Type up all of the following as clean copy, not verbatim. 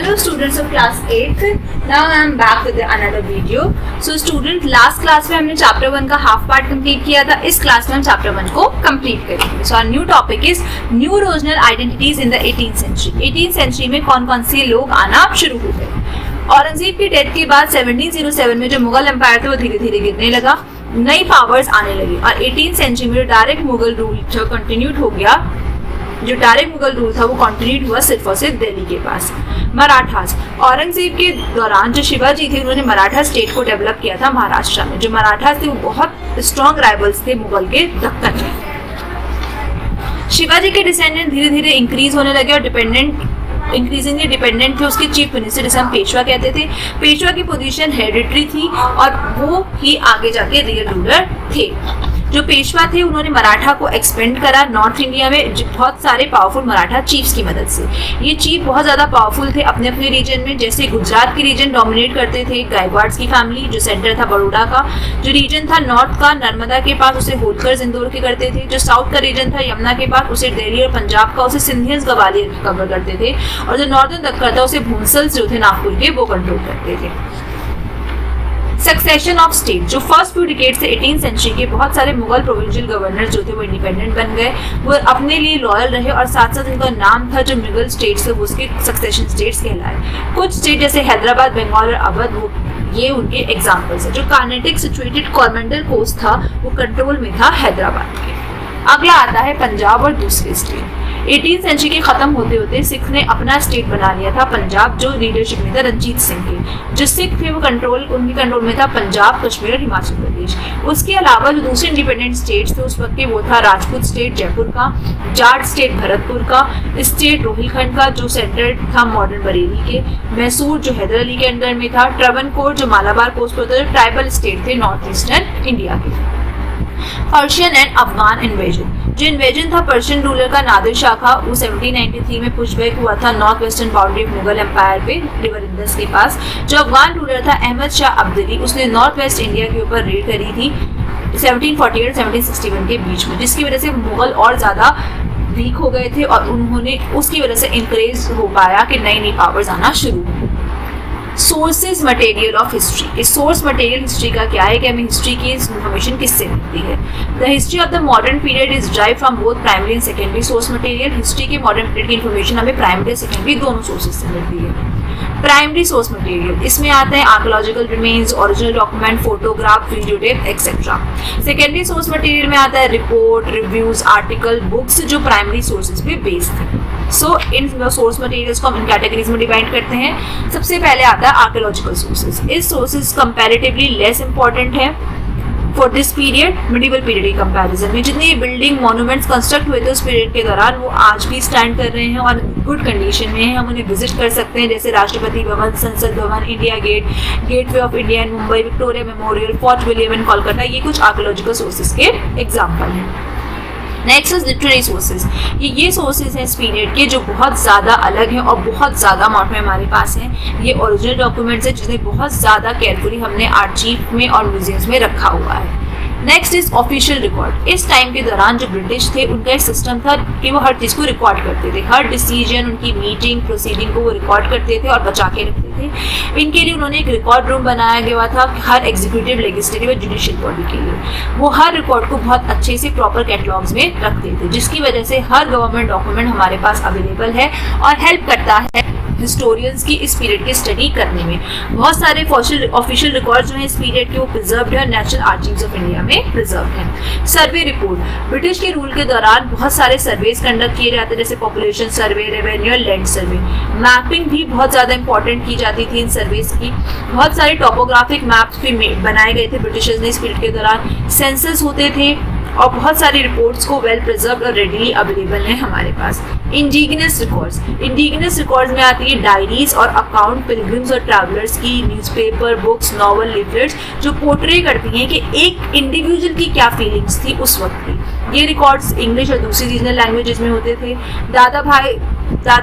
Hello students of class 8th. Now I am back with another video. So student, last class में हमने chapter 1 का half part complete किया था. इस class में हम chapter 1 को complete करेंगे. So our new topic is new regional identities in the 18th century. 18th century में कौन कौन से लोग आना शुरू हो गए. औरंगजेब की डेथ के बाद 1707 में जो मुगल एम्पायर था वो धीरे धीरे गिरने लगा, नई पावर्स आने लगी और 18th सेंचुरी में जो डायरेक्ट मुगल रूल जो कंटिन्यूड हो गया, जो डायरेक्ट मुगल रूल था वो कंटिन्यूड हुआ सिर्फ और सिर्फ दिल्ली के पास. मराठास, औरंगजेब के दौरान जो शिवाजी थे उन्होंने मराठा स्टेट को डेवलप किया था महाराष्ट्र में. जो मराठास थे वो बहुत स्ट्रॉन्ग राइवल्स थे मुगल के दक्कन में. शिवाजी के डिसेंडेंट धीरे धीरे इंक्रीज होने लगे और इंक्रीजिंगली डिपेंडेंट थे उसके चीफ मिनिस्टर, जिसे हम पेशवा कहते थे. पेशवा की पोजीशन हेरिडिटरी थी और वो ही आगे जाके रियल रूलर थे. जो पेशवा थे उन्होंने मराठा को एक्सपेंड करा नॉर्थ इंडिया में बहुत सारे पावरफुल मराठा चीफ्स की मदद से. ये चीफ बहुत ज़्यादा पावरफुल थे अपने अपने रीजन में. जैसे गुजरात के रीजन डोमिनेट करते थे गायकवाड्स की फैमिली, जो सेंटर था बड़ौदा का. जो रीजन था नॉर्थ का नर्मदा के पास उसे होलकर्स इंदौर के करते थे. जो साउथ का रीजन था यमुना के पास उसे दिल्ली और पंजाब का उसे सिंधियंस ग्वालियर कवर करते थे. और जो नॉर्दर्न दक्कन था उसे भूंसल्स जो थे नागपुर के वो कंट्रोल करते थे. सक्सेशन ऑफ स्टेट, जो फर्स्ट फ्यू डिकेड्स थे 18th सेंचुरी के, बहुत सारे मुगल प्रोविंशियल गवर्नर जो थे वो इंडिपेंडेंट बन गए, वो अपने लिए लॉयल रहे और साथ साथ उनका नाम था जो मुगल स्टेट्स थे वो उसके सक्सेशन स्टेट्स कहलाए. कुछ स्टेट जैसे हैदराबाद, बंगाल और अवध वो ये उनके एग्जाम्पल्स है. जो कार्नेटिक सिचुएटेड कॉर्मेंडल कोस्ट था वो कंट्रोल में था हैदराबाद के. अगला आता है पंजाब और दूसरे स्टेट. 18th सेंचुरी के खत्म होते होते सिख ने अपना स्टेट बना लिया था पंजाब, जो लीडरशिप में था रंजीत सिंह के. जो सिख थे वो उनके कंट्रोल में था पंजाब, कश्मीर और हिमाचल प्रदेश. उसके अलावा जो दूसरे इंडिपेंडेंट स्टेट्स थे उस वक्त के वो था राजपूत स्टेट जयपुर का, जाट स्टेट भरतपुर का, स्टेट रोहिलखंड का जो सेंटर था मॉडर्न बरेली के, मैसूर जो हैदर अली के अंडर में था, ट्रवनकोर जो मालाबार कोस्ट पर था, जो ट्राइबल स्टेट थे नॉर्थ ईस्टर्न इंडिया के. पर्शियन एंड अफगान इन्वेजन, जो इन्वेजन था पर्शियन रूलर का नादिर शाह का, वो 1793 में पुशबैक हुआ था north western boundary of Mughal empire पे रिवर इंदस के पास. जो अफगान रूलर था अहमद शाह अब्दली, उसने नॉर्थ वेस्ट इंडिया के ऊपर रेड करी थी 1748 1761 के बीच में, जिसकी वजह से मुगल और ज़्यादा वीक हो गए थे और उन्होंने उसकी वजह से इंक्रेज हो पाया कि नई नई पावर्स आना शुरू हुई. Sources material of history. Source material history का क्या है कि हमें हिस्ट्री की इन्फॉर्मेशन किससे मिलती है. The history of the modern period is drive from both primary and secondary source material. History के मॉडर्न पीरियड की इन्फॉर्मेशन हमें प्राइमरी और सेकेंडरी दोनों सोर्सेज से मिलती है. प्राइमरी सोर्स मटेरियल, इसमें आते हैं archaeological remains, original document, photograph, video tape etcetera. Secondary source material में आता है रिपोर्ट, रिव्यूज, आर्टिकल, बुक्स जो प्राइमरी सोर्सेज पे बेस्ड थे. सो इन सोर्स मटेरियल्स को हम इन कैटेगरीज में डिवाइड करते हैं. सबसे पहले आता है आर्कोलॉजिकल सोर्सेज. इस सोर्सेज कंपैरेटिवली लेस इंपॉर्टेंट है for this period. Medieval period के कंपैरिजन में जितनी बिल्डिंग मॉन्यूमेंट्स कंस्ट्रक्ट हुए थे उस पीरियड के दौरान वो आज भी स्टैंड कर रहे हैं और गुड कंडीशन में है. हम उन्हें विजिट कर सकते हैं, जैसे राष्ट्रपति Bhavan, Sansad Bhavan, India Gate, Gateway of India in Mumbai, Victoria Memorial, Fort William in Kolkata. ये कुछ आर्कोलॉजिकल सोर्सेज के एग्जाम्पल हैं. Next is literary sources. ये सोर्सेज हैं इस पीरियड के जो बहुत ज़्यादा अलग हैं और बहुत ज़्यादा अमाउंट में हमारे पास हैं. ये ओरिजिनल डॉक्यूमेंट्स हैं जिन्हें बहुत ज़्यादा केयरफुली हमने आर्चीव में और म्यूजियम्स में रखा हुआ है. Next is official record. इस टाइम के दौरान जो ब्रिटिश थे उनका एक सिस्टम था कि वो हर चीज़ को रिकॉर्ड करते थे. हर डिसीजन, उनकी मीटिंग, प्रोसीडिंग को वो रिकॉर्ड करते थे और बचा के रखते थे. इनके लिए उन्होंने एक रिकॉर्ड रूम बनाया गया था हर एग्जीक्यूटिव, लेजिस्लेटिव और जुडिशियल बॉडी के लिए. वो हर रिकॉर्ड को बहुत अच्छे से प्रॉपर कैटलॉग्स में रखते थे, जिसकी वजह से हर गवर्नमेंट डॉक्यूमेंट हमारे पास अवेलेबल है और हेल्प करता है हिस्टोरियंस की इस पीरियड की स्टडी करने में. बहुत सारे ऑफिशियल रिकॉर्ड जो हैं इस पीरियड के वो प्रिजर्व्ड है, नेशनल आर्चीव्स ऑफ इंडिया में प्रिजर्व्ड है. Survey report. ब्रिटिश के रूल के दौरान बहुत सारे सर्वेज कंडक्ट किए जाते हैं, जैसे पॉपुलेशन सर्वे, रेवेन्यू और लैंड सर्वे. मैपिंग भी बहुत ज़्यादा इंपॉर्टेंट की जाती थी इन सर्वेज की. बहुत सारे टोपोग्राफिक मैप्स भी बनाए गए थे ब्रिटिशर्स ने इस पीरियड के दौरान. सेंसस होते थे और बहुत सारी रिपोर्ट्स को वेल प्रिजर्व्ड और रेडीली अवेलेबल हैं हमारे पास. Indigenous records. इंडिजिनस रिकॉर्ड्स में आती है डायरीज और अकाउंट पिलग्रिम्स और ट्रैवलर्स की, न्यूज़पेपर, बुक्स, नॉवल, लिफलेट्स जो पोर्ट्रे करती हैं कि एक इंडिविजुअल की क्या फीलिंग्स थी उस वक्त की. ये रिकॉर्ड्स इंग्लिश और दूसरी रीजनल लैंग्वेजेस में होते थे. दादा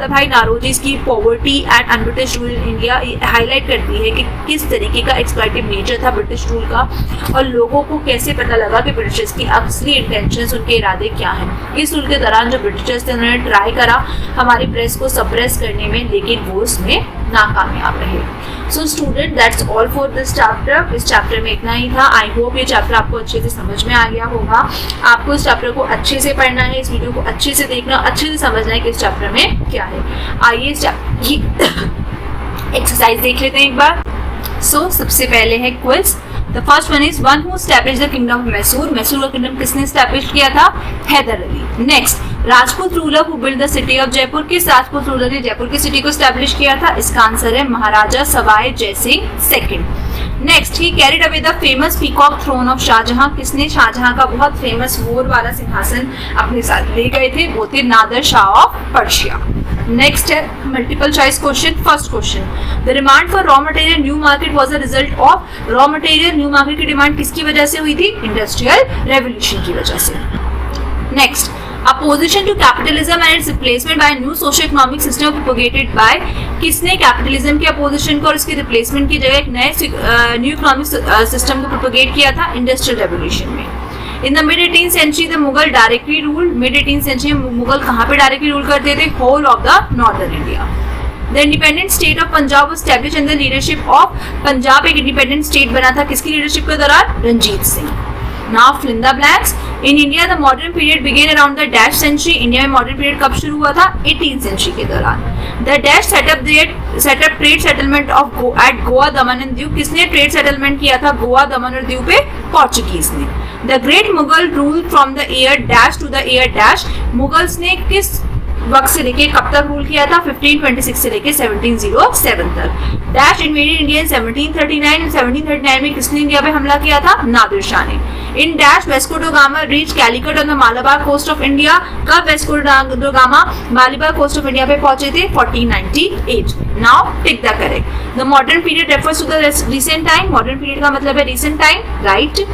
भाई नारोजीज की poverty and un-British rule in India highlight करती है कि किस तरीके का एक्सप्लॉइटिव नेचर था ब्रिटिश रूल का और लोगों को कैसे पता लगा कि ब्रिटिशर्स की असली इंटेंशंस, उनके इरादे क्या हैं. इस रूल के दौरान जो ब्रिटिशर्स थे उन्होंने ट्राई करा हमारी प्रेस को सप्रेस करने में, लेकिन वो उसमें नाकामयाब रहे। So student that's all for this chapter. इस चैप्टर में इतना ही था। आई होप ये चैप्टर आपको अच्छे से समझ में आ गया होगा। आपको इस चैप्टर को अच्छे से पढ़ना है, इस वीडियो को अच्छे से देखना, अच्छे से समझना है कि इस चैप्टर में क्या है। आइए इस चैप्टर की एक्सरसाइज देख लेते हैं एक बार। सो सबसे पहले है quiz. The first one is one who established the kingdom of Mysore. Mysore का किंगडम किसने एस्टैब्लिश किया था? Hyder Ali. Next, Rajput ruler who build the city of Jaipur. किस राजपूत रूलर ने जयपुर की सिटी को एस्टैब्लिश किया था? इसका आंसर है Maharaja Sawai Jai Singh second. Next, he carried away the famous peacock throne of Shahjahan. किसने शाहजहां का बहुत फेमस मोर वाला सिंहासन अपने साथ ले गए थे? वो थे Nadir Shah of Persia. Next है multiple choice question. First question, the demand for raw material new market was a result of. Raw material new market की डिमांड किसकी वजह से हुई थी? इंडस्ट्रियल रेवोल्यूशन की वजह से। Next, opposition to capitalism and its replacement by new socio economic system propagated by. किसने कैपिटलिज्म की अपोजिशन को और इसके रिप्लेसमेंट की जगह एक नए न्यू इकोनॉमिक सिस्टम को प्रोपेगेट किया था? इंडस्ट्रियल रेवोल्यूशन में। In the mid 18th century the Mughal directly rule. Mid 18th century में मुगल कहाँ पे डायरेक्टली रूल करते थे? Whole of the northern India. The independent state of Punjab was established under leadership of. Punjab एक इंडिपेंडेंट स्टेट बना था किसकी लीडरशिप के दौरान? Ranjit Singh. Now fill in the blanks. In India the modern period began around the dash century. India में modern period कब शुरू हुआ था? 18th सेंचुरी के दौरान। The dash set up trade settlement of at Goa, Daman and Diu। किसने trade settlement किया था गोवा, दमन और दीव पे? पोर्चुगीज ने। The great Mughal rule from the year dash to the year dash। Mughals ने किस वक्त से लेके कब तक रूल किया था? 1526 से लेके 1707 तक। Dash invaded India in 1739। 1739 में किसने इंडिया पे हमला किया था? नादिर शाह ने। In dash Vasco da Gama reach Calicut on the Malabar coast of India. कब Vasco da Gama Malabar coast of India पे पहुंचे थे? 1498। Now tick the correct. The modern period refers to the recent time. Modern period का मतलब है recent time, right.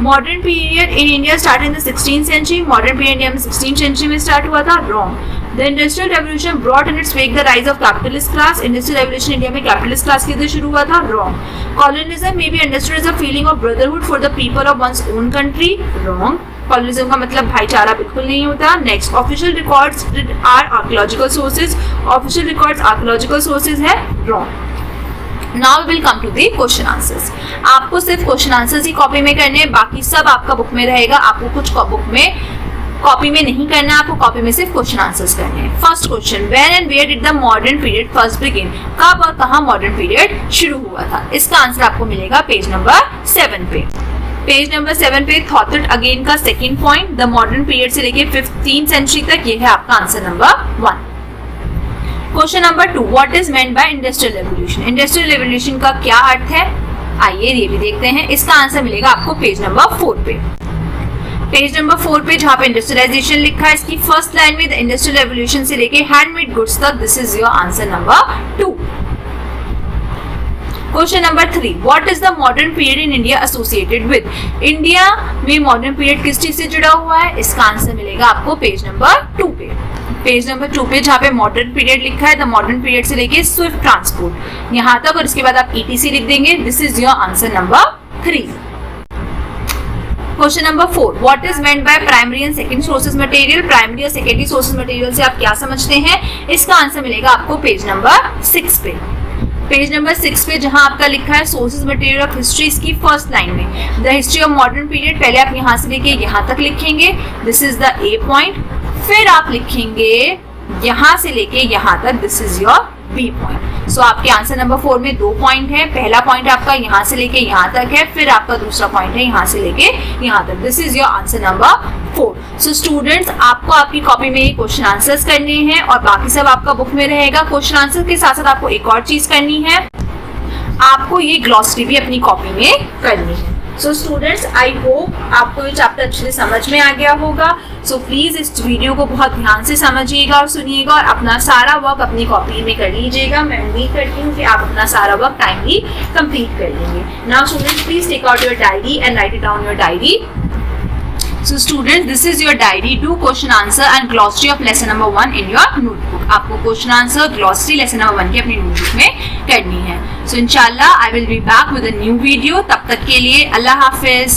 Modern period in India start in the 16th century. Modern period India में 16th century में start हुआ था, wrong. The industrial revolution brought in its wake the rise of capitalist class। Industrial revolution India में capitalist class के लिए शुरू हुआ था, wrong। Colonialism may be understood as a feeling of brotherhood for the people of one's own country, wrong। Colonialism का मतलब भाईचारा बिल्कुल नहीं होता। Next, official records are archaeological sources। Official records archaeological sources है, wrong। Now we will come to the question answers। आपको सिर्फ question answers ही copy में करने हैं, बाकी सब आपका बुक में रहेगा। आपको कुछ बुक में कॉपी में नहीं करना, आपको कॉपी में सिर्फ क्वेश्चन आंसर्स करने हैं। First question, when and where did the modern period first begin. कब और कहां मॉडर्न पीरियड शुरू हुआ था? इसका आंसर आपको मिलेगा पेज नंबर 7 पे। पेज नंबर 7 पे थॉथट अगेन का second point, the modern period से लेके 15th सेंचुरी तक, ये है आपका answer number 1। Question number 2, what is meant by industrial revolution. Industrial revolution का क्या अर्थ है? आइए ये भी देखते हैं। इसका आंसर मिलेगा आपको पेज नंबर 4 पे। पेज नंबर 4 पे जहाँ पे इंडस्ट्रियलाइजेशन लिखा है, इसकी फर्स्ट लाइन में द इंडस्ट्रियल रेवोल्यूशन से लेके हैंडमेड गुड्स तक, this is your answer number 2। Question number 3, what is the modern period in India associated with. India में मॉडर्न पीरियड किस चीज से जुड़ा हुआ है? इसका आंसर मिलेगा आपको पेज नंबर 2 पे। पेज नंबर 2 पे जहाँ पे मॉडर्न पीरियड लिखा है, द मॉडर्न पीरियड से लेके स्विफ्ट ट्रांसपोर्ट यहाँ तक, और इसके बाद आप ETC लिख देंगे, this is your answer number 3। Question number 4, what is meant by primary and secondary sources material. Primary और सेकेंडरी सोर्सेज मटेरियल से आप क्या समझते हैं? इसका आंसर मिलेगा आपको पेज नंबर 6 पे। पेज नंबर 6 पे जहां आपका लिखा है सोर्सेज मटेरियल ऑफ हिस्ट्री, इसकी फर्स्ट लाइन में the history of modern period, पहले आप यहां से लेके यहां तक लिखेंगे, this is the A point. फिर आप लिखेंगे यहां से लेके यहां तक, this is your B point. So आपके आंसर नंबर 4 में 2 पॉइंट है। पहला पॉइंट आपका यहाँ से लेके यहाँ तक है, फिर आपका दूसरा पॉइंट है यहाँ से लेके यहाँ तक, this is your answer number 4। So students, आपको आपकी कॉपी में ये क्वेश्चन आंसर्स करने हैं और बाकी सब आपका बुक में रहेगा। क्वेश्चन आंसर के साथ साथ आपको एक और चीज करनी है, आपको ये ग्लॉसरी भी अपनी कॉपी में करनी है। सो स्टूडेंट्स, आई होप आपको ये चैप्टर अच्छे से समझ में आ गया होगा। सो प्लीज इस वीडियो को बहुत ध्यान से समझिएगा और सुनिएगा और अपना सारा वर्क अपनी कॉपी में कर लीजिएगा। मैं उम्मीद करती हूँ कि आप अपना सारा वर्क टाइमली कंप्लीट कर लेंगे। Now students, please take out your diary and write it down your diary. So students, this is your diary. Do question answer and glossary of lesson number 1 in your notebook. आपको question answer glossary lesson number 1 की अपनी notebook में करनी है। So इंशाल्लाह I will be back with a new video. तब तक के लिए अल्लाह हाफिज।